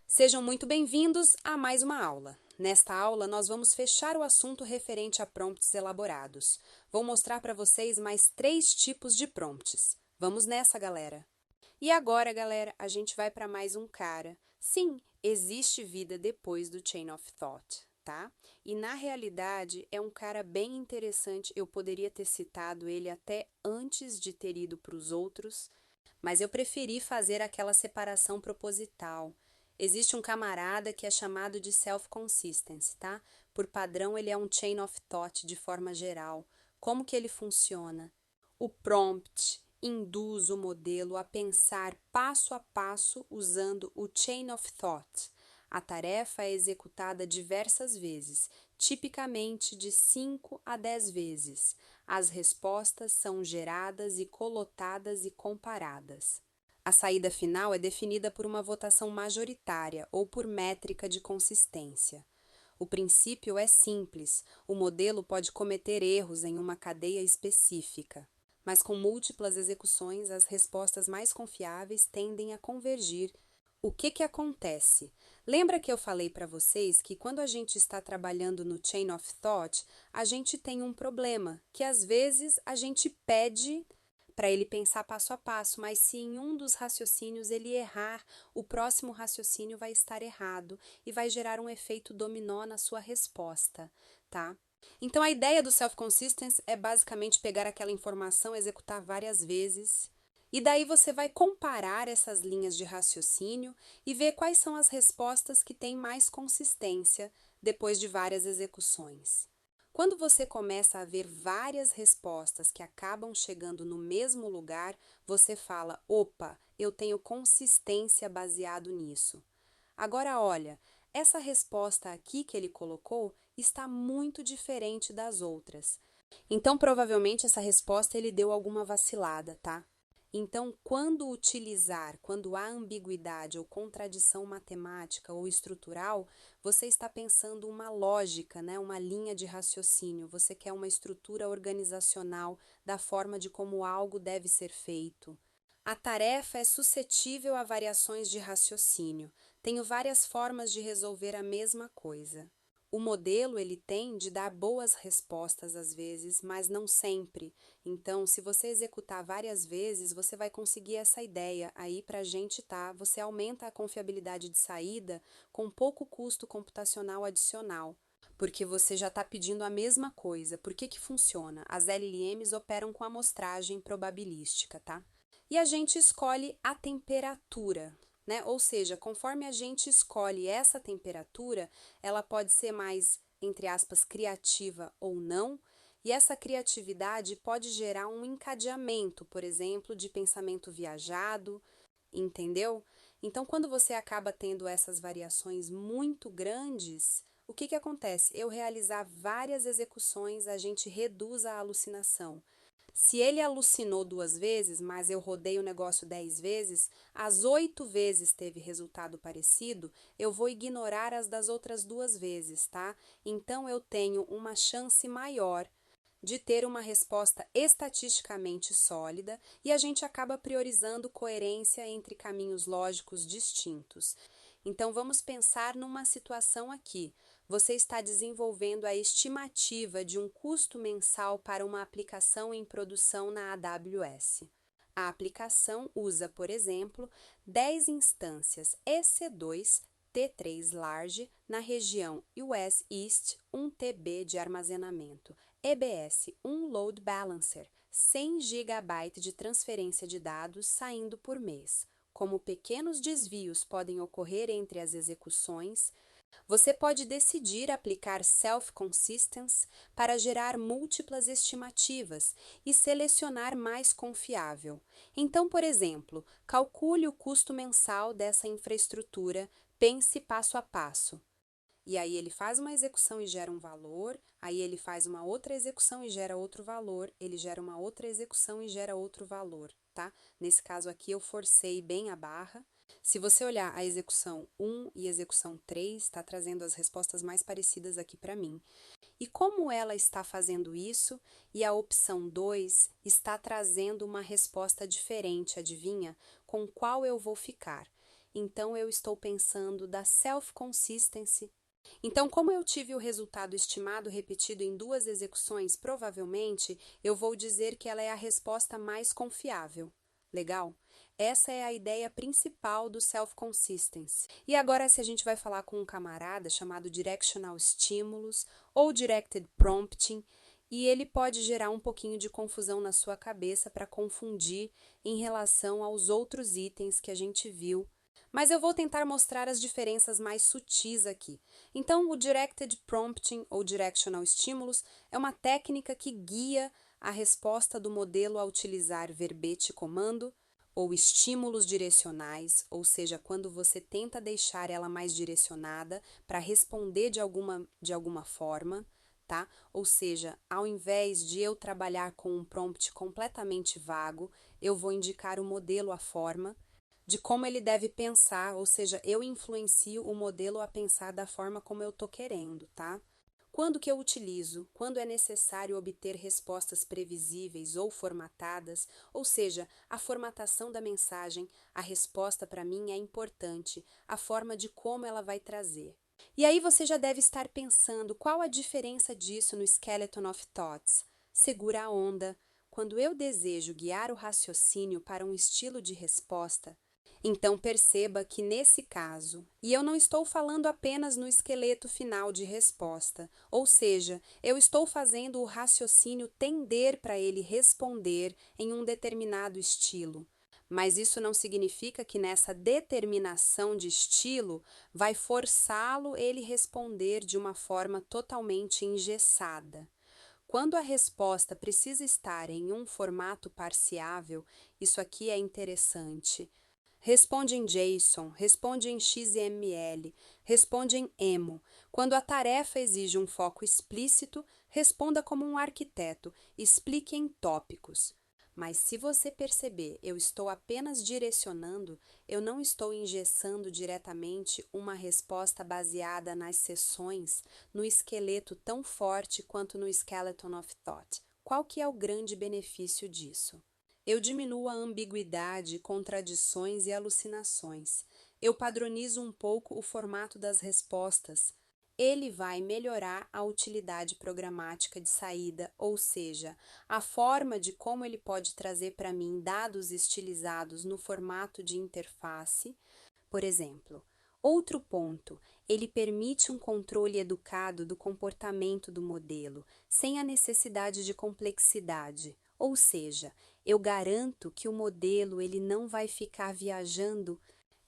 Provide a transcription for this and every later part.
Sejam muito bem-vindos a mais uma aula. Nesta aula, nós vamos fechar o assunto referente a prompts elaborados. Vou mostrar para vocês mais 3 tipos de prompts. Vamos nessa, galera! E agora, galera, a gente vai para mais um cara. Sim, existe vida depois do Chain of Thought, tá? E na realidade é um cara bem interessante. Eu poderia ter citado ele até antes de ter ido para os outros, mas eu preferi fazer aquela separação proposital. Existe um camarada que é chamado de self-consistency, tá? Por padrão, ele é um chain of thought de forma geral. Como que ele funciona? O prompt induz o modelo a pensar passo a passo usando o chain of thought. A tarefa é executada diversas vezes, tipicamente de 5 a 10 vezes. As respostas são geradas e colotadas e comparadas. A saída final é definida por uma votação majoritária ou por métrica de consistência. O princípio é simples, o modelo pode cometer erros em uma cadeia específica, mas com múltiplas execuções, as respostas mais confiáveis tendem a convergir. O que acontece? Lembra que eu falei para vocês que quando a gente está trabalhando no Chain of Thought, a gente tem um problema, que às vezes a gente pede para ele pensar passo a passo, mas se em um dos raciocínios ele errar, o próximo raciocínio vai estar errado e vai gerar um efeito dominó na sua resposta, tá? Então a ideia do self-consistency é basicamente pegar aquela informação, executar várias vezes, e daí você vai comparar essas linhas de raciocínio e ver quais são as respostas que têm mais consistência depois de várias execuções. Quando você começa a ver várias respostas que acabam chegando no mesmo lugar, você fala, opa, eu tenho consistência baseado nisso. Agora olha, essa resposta aqui que ele colocou está muito diferente das outras. Então provavelmente essa resposta ele deu alguma vacilada, tá? Então, quando há ambiguidade ou contradição matemática ou estrutural, você está pensando uma lógica, né? Uma linha de raciocínio. Você quer uma estrutura organizacional da forma de como algo deve ser feito. A tarefa é suscetível a variações de raciocínio. Tenho várias formas de resolver a mesma coisa. O modelo ele tem de dar boas respostas às vezes, mas não sempre. Então, se você executar várias vezes, você vai conseguir essa ideia. Aí, para a gente, tá? Você aumenta a confiabilidade de saída com pouco custo computacional adicional, porque você já está pedindo a mesma coisa. Por que funciona? As LLMs operam com amostragem probabilística, tá? E a gente escolhe a temperatura, né? Ou seja, conforme a gente escolhe essa temperatura, ela pode ser mais, entre aspas, criativa ou não, e essa criatividade pode gerar um encadeamento, por exemplo, de pensamento viajado, entendeu? Então, quando você acaba tendo essas variações muito grandes, o que acontece? Eu realizar várias execuções, a gente reduz a alucinação. Se ele alucinou 2 vezes, mas eu rodei o negócio 10 vezes, as 8 vezes teve resultado parecido, eu vou ignorar as das outras 2 vezes, tá? Então, eu tenho uma chance maior de ter uma resposta estatisticamente sólida e a gente acaba priorizando coerência entre caminhos lógicos distintos. Então, vamos pensar numa situação aqui. Você está desenvolvendo a estimativa de um custo mensal para uma aplicação em produção na AWS. A aplicação usa, por exemplo, 10 instâncias EC2 T3 Large na região US East 1 TB de armazenamento, EBS 1 Load Balancer, 100 GB de transferência de dados saindo por mês. Como pequenos desvios podem ocorrer entre as execuções, você pode decidir aplicar self-consistency para gerar múltiplas estimativas e selecionar mais confiável. Então, por exemplo, calcule o custo mensal dessa infraestrutura, pense passo a passo. E aí ele faz uma execução e gera um valor, aí ele faz uma outra execução e gera outro valor, ele gera uma outra execução e gera outro valor. tá? Nesse caso aqui eu forcei bem a barra. Se você olhar a execução 1 e execução 3, está trazendo as respostas mais parecidas aqui para mim. E como ela está fazendo isso e a opção 2 está trazendo uma resposta diferente, adivinha? Com qual eu vou ficar? Então, eu estou pensando da self-consistency. Então, como eu tive o resultado estimado repetido em 2 execuções, provavelmente eu vou dizer que ela é a resposta mais confiável. Legal? Essa é a ideia principal do self-consistency. E agora, se a gente vai falar com um camarada chamado Directional Stimulus ou Directed Prompting, e ele pode gerar um pouquinho de confusão na sua cabeça para confundir em relação aos outros itens que a gente viu. Mas eu vou tentar mostrar as diferenças mais sutis aqui. Então, o Directed Prompting ou Directional Stimulus é uma técnica que guia a resposta do modelo a utilizar verbete comando ou estímulos direcionais, ou seja, quando você tenta deixar ela mais direcionada para responder de alguma forma, tá? Ou seja, ao invés de eu trabalhar com um prompt completamente vago, eu vou indicar o modelo, a forma, de como ele deve pensar, ou seja, eu influencio o modelo a pensar da forma como eu estou querendo, tá? Quando que eu utilizo? Quando é necessário obter respostas previsíveis ou formatadas, ou seja, a formatação da mensagem, a resposta para mim é importante, a forma de como ela vai trazer. E aí você já deve estar pensando qual a diferença disso no Skeleton of Thoughts. Segura a onda. Quando eu desejo guiar o raciocínio para um estilo de resposta, então perceba que nesse caso, e eu não estou falando apenas no esqueleto final de resposta, ou seja, eu estou fazendo o raciocínio tender para ele responder em um determinado estilo. Mas isso não significa que nessa determinação de estilo vai forçá-lo ele responder de uma forma totalmente engessada. Quando a resposta precisa estar em um formato parciável, isso aqui é interessante. Responde em JSON, responde em XML, responde em EMO. Quando a tarefa exige um foco explícito, responda como um arquiteto, explique em tópicos. Mas se você perceber, eu estou apenas direcionando, eu não estou engessando diretamente uma resposta baseada nas seções, no esqueleto tão forte quanto no Skeleton of Thought. Qual que é o grande benefício disso? Eu diminuo a ambiguidade, contradições e alucinações. Eu padronizo um pouco o formato das respostas. Ele vai melhorar a utilidade programática de saída, ou seja, a forma de como ele pode trazer para mim dados estilizados no formato de interface. Por exemplo, outro ponto, ele permite um controle educado do comportamento do modelo, sem a necessidade de complexidade. Ou seja, eu garanto que o modelo ele não vai ficar viajando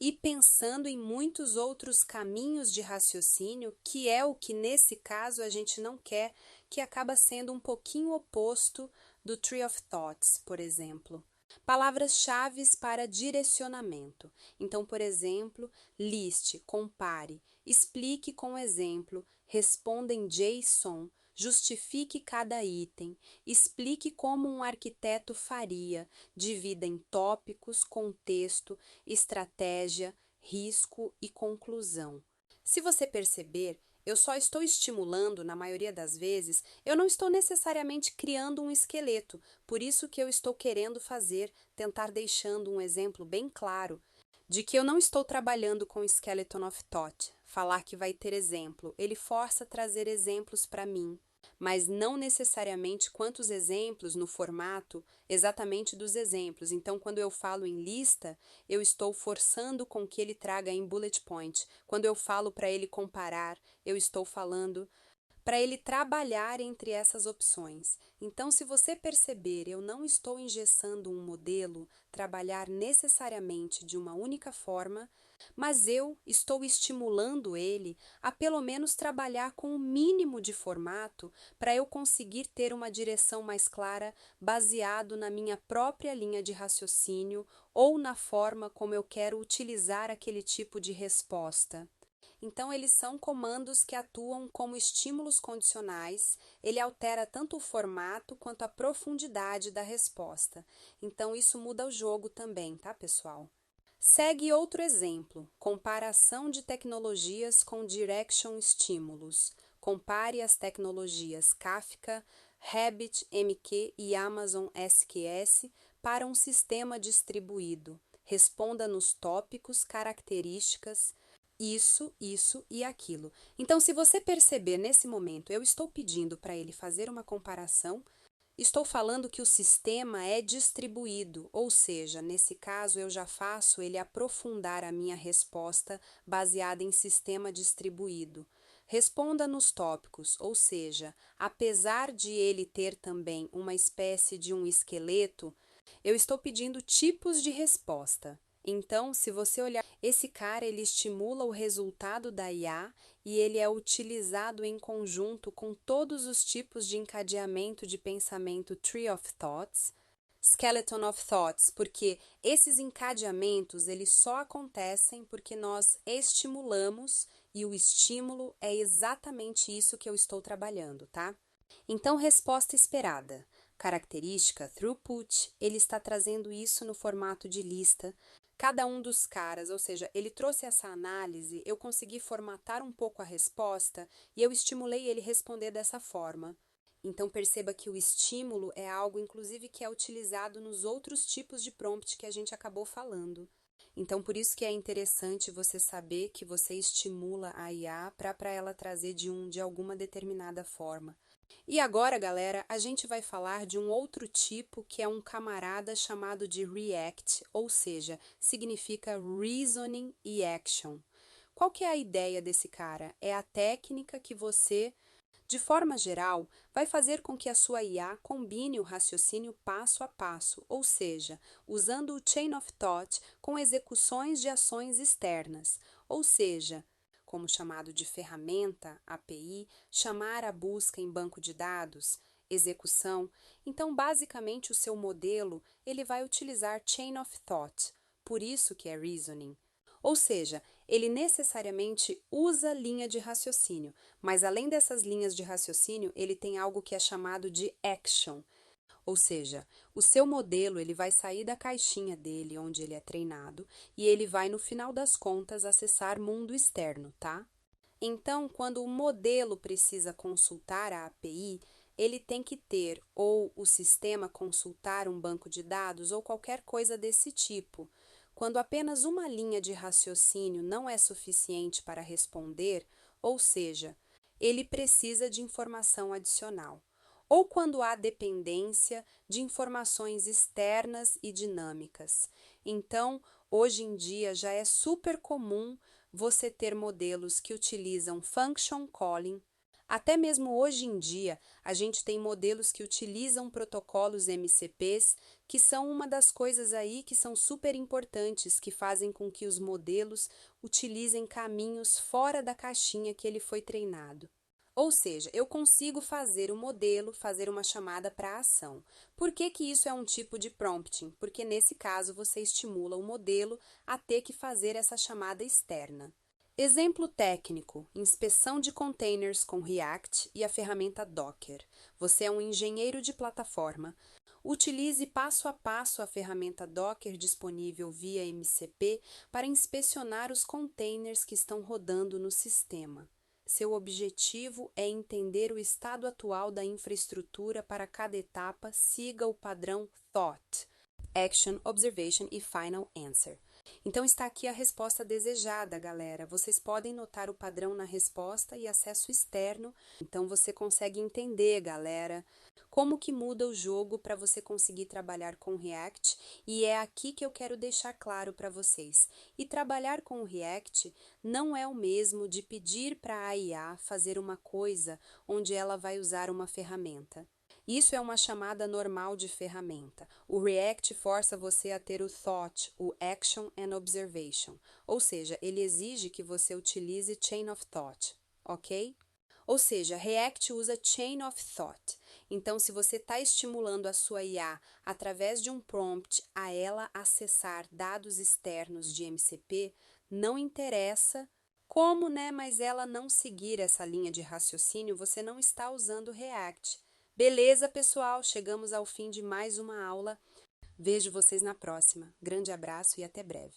e pensando em muitos outros caminhos de raciocínio, que é o que nesse caso a gente não quer, que acaba sendo um pouquinho oposto do Tree of Thoughts, por exemplo. Palavras-chave para direcionamento. Então, por exemplo, liste, compare, explique com exemplo, responda em JSON, justifique cada item, explique como um arquiteto faria, divida em tópicos, contexto, estratégia, risco e conclusão. Se você perceber, eu só estou estimulando, na maioria das vezes, eu não estou necessariamente criando um esqueleto, por isso que eu estou querendo fazer, tentar deixando um exemplo bem claro de que eu não estou trabalhando com Skeleton of Thought. Falar que vai ter exemplo, ele força a trazer exemplos para mim, mas não necessariamente quantos exemplos no formato exatamente dos exemplos. Então, quando eu falo em lista, eu estou forçando com que ele traga em bullet point. Quando eu falo para ele comparar, eu estou falando para ele trabalhar entre essas opções. Então, se você perceber, eu não estou engessando um modelo trabalhar necessariamente de uma única forma, mas eu estou estimulando ele a pelo menos trabalhar com o mínimo de formato para eu conseguir ter uma direção mais clara baseado na minha própria linha de raciocínio ou na forma como eu quero utilizar aquele tipo de resposta. Então, eles são comandos que atuam como estímulos condicionais, ele altera tanto o formato quanto a profundidade da resposta. Então, isso muda o jogo também, tá, pessoal? Segue outro exemplo: comparação de tecnologias com Direction Estímulos. Compare as tecnologias Kafka, RabbitMQ e Amazon SQS para um sistema distribuído. Responda nos tópicos, características, isso e aquilo. Então, se você perceber nesse momento, eu estou pedindo para ele fazer uma comparação. Estou falando que o sistema é distribuído, ou seja, nesse caso eu já faço ele aprofundar a minha resposta baseada em sistema distribuído. Responda nos tópicos, ou seja, apesar de ele ter também uma espécie de um esqueleto, eu estou pedindo tipos de resposta. Então, se você olhar, esse cara ele estimula o resultado da IA e ele é utilizado em conjunto com todos os tipos de encadeamento de pensamento Tree of Thoughts, Skeleton of Thoughts, porque esses encadeamentos eles só acontecem porque nós estimulamos e o estímulo é exatamente isso que eu estou trabalhando, tá? Então, resposta esperada. Característica throughput, ele está trazendo isso no formato de lista. Cada um dos caras, ou seja, ele trouxe essa análise, eu consegui formatar um pouco a resposta e eu estimulei ele responder dessa forma. Então perceba que o estímulo é algo, inclusive, que é utilizado nos outros tipos de prompt que a gente acabou falando. Então, por isso que é interessante você saber que você estimula a IA para ela trazer de alguma determinada forma. E agora, galera, a gente vai falar de um outro tipo que é um camarada chamado de React, ou seja, significa Reasoning e Action. Qual que é a ideia desse cara? É a técnica que você, de forma geral, vai fazer com que a sua IA combine o raciocínio passo a passo, ou seja, usando o Chain of Thought com execuções de ações externas, ou seja, como chamado de ferramenta, API, chamar a busca em banco de dados, execução. Então, basicamente, o seu modelo ele vai utilizar Chain of Thought, por isso que é Reasoning. Ou seja, ele necessariamente usa linha de raciocínio, mas além dessas linhas de raciocínio, ele tem algo que é chamado de Action. Ou seja, o seu modelo ele vai sair da caixinha dele, onde ele é treinado, e ele vai, no final das contas, acessar mundo externo, tá? Então, quando o modelo precisa consultar a API, ele tem que ter ou o sistema consultar um banco de dados ou qualquer coisa desse tipo. Quando apenas uma linha de raciocínio não é suficiente para responder, ou seja, ele precisa de informação adicional ou quando há dependência de informações externas e dinâmicas. Então, hoje em dia já é super comum você ter modelos que utilizam function calling. Até mesmo hoje em dia, a gente tem modelos que utilizam protocolos MCPs, que são uma das coisas aí que são super importantes, que fazem com que os modelos utilizem caminhos fora da caixinha que ele foi treinado. Ou seja, eu consigo fazer o modelo, fazer uma chamada para a ação. Por que que isso é um tipo de prompting? Porque nesse caso você estimula o modelo a ter que fazer essa chamada externa. Exemplo técnico: inspeção de containers com React e a ferramenta Docker. Você é um engenheiro de plataforma. Utilize passo a passo a ferramenta Docker disponível via MCP para inspecionar os containers que estão rodando no sistema. Seu objetivo é entender o estado atual da infraestrutura para cada etapa, siga o padrão THOUGHT, Action, Observation e Final Answer. Então está aqui a resposta desejada, galera. Vocês podem notar o padrão na resposta e acesso externo. Então você consegue entender, galera, como que muda o jogo para você conseguir trabalhar com React, e é aqui que eu quero deixar claro para vocês. E trabalhar com o React não é o mesmo de pedir para a IA fazer uma coisa onde ela vai usar uma ferramenta. Isso é uma chamada normal de ferramenta. O React força você a ter o thought, o action and observation, ou seja, ele exige que você utilize chain of thought, ok? Ou seja, React usa chain of thought. Então, se você está estimulando a sua IA através de um prompt a ela acessar dados externos de MCP, não interessa Como, né, mas ela não seguir essa linha de raciocínio, você não está usando o React. Beleza, pessoal? Chegamos ao fim de mais uma aula. Vejo vocês na próxima. Grande abraço e até breve.